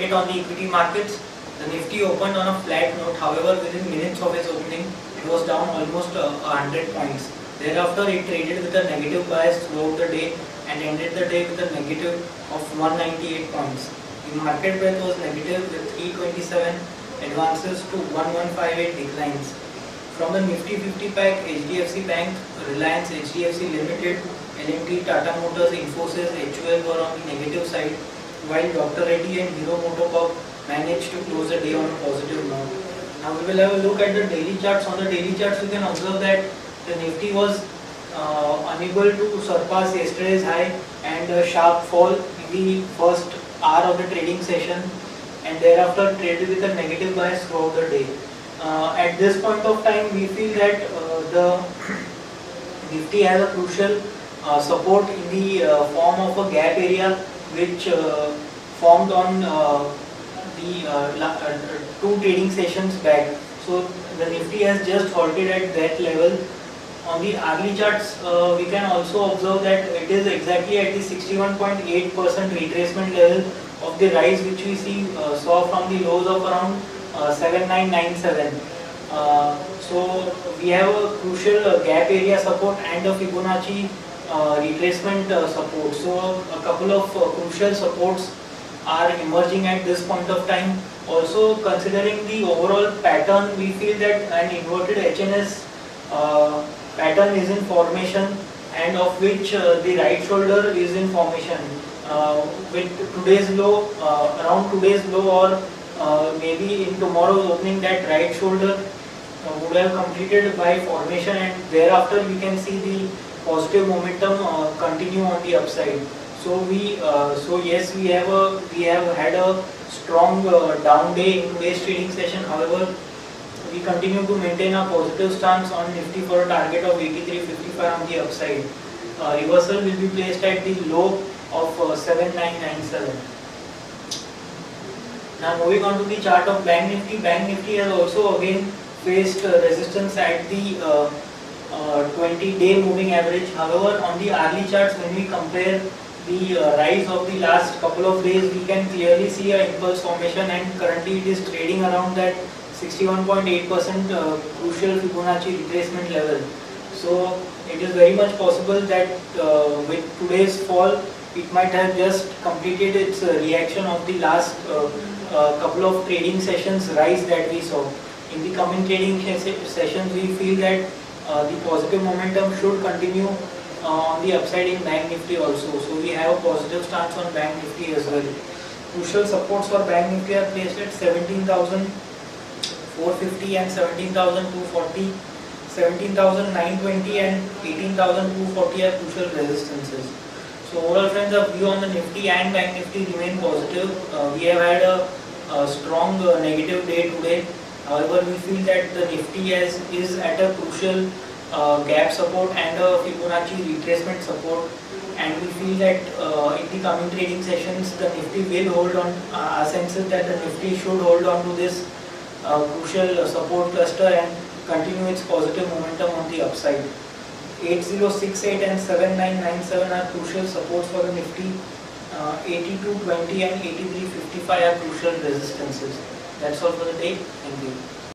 update on the equity markets. The Nifty opened on a flat note, however within minutes of its opening it was down almost 100 points. Thereafter it traded with a negative bias throughout the day and ended the day with a negative of 198 points. The market breadth was negative with 327 advances to 1158 declines. From the Nifty 50 pack, HDFC Bank, Reliance, HDFC Limited, L&T, Tata Motors, Infosys, HUL were on the negative side, while Dr. Reddy and Hero MotoCorp managed to close the day on a positive note. Now we will have a look at the daily charts. On the daily charts, you can observe that the Nifty was unable to surpass yesterday's high and a sharp fall in the first hour of the trading session, and thereafter traded with a negative bias throughout the day. At this point of time, we feel that the Nifty has a crucial support in the form of a gap area which formed on the two trading sessions back. So the Nifty has just halted at that level. On the hourly charts, we can also observe that it is exactly at the 61.8% retracement level of the rise which we saw from the lows of around 7997. So we have a crucial gap area support and a Fibonacci retracement support. So a couple of crucial supports are emerging at this point of time. Also considering the overall pattern, we feel that an inverted HNS pattern is in formation, and of which the right shoulder is in formation. With today's low, around today's low, or maybe in tomorrow's opening, that right shoulder would have completed by formation, and thereafter we can see the positive momentum continue on the upside. So yes, we have had a strong down day in today's trading session. However, we continue to maintain a positive stance on Nifty for a target of 83.55 on the upside. Reversal will be placed at the low of 7997. Now moving on to the chart of Bank Nifty. Bank Nifty has also again faced resistance at the 20-day moving average. However, on the hourly charts, when we compare the rise of the last couple of days, we can clearly see an impulse formation, and currently it is trading around that 61.8% crucial Fibonacci retracement level. So it is very much possible that with today's fall, it might have just completed its reaction of the last couple of trading sessions rise that we saw. In the coming trading sessions, we feel that the positive momentum should continue on the upside in Bank Nifty also. So we have a positive stance on Bank Nifty as well. Crucial supports for Bank Nifty are placed at 17,450 and 17,240, 17,920 and 18,240 are crucial resistances. So overall, friends, our view on the Nifty and Bank Nifty remain positive. We have had a strong negative day today. However, we feel that the Nifty is at a crucial gap support and a Fibonacci retracement support, and we feel that in the coming trading sessions, the Nifty will hold on. Our sense is that the Nifty should hold on to this crucial support cluster and continue its positive momentum on the upside. 8068 and 7997 are crucial supports for the Nifty. 8220 and 8355 are crucial resistances. That's all for the day. Thank you.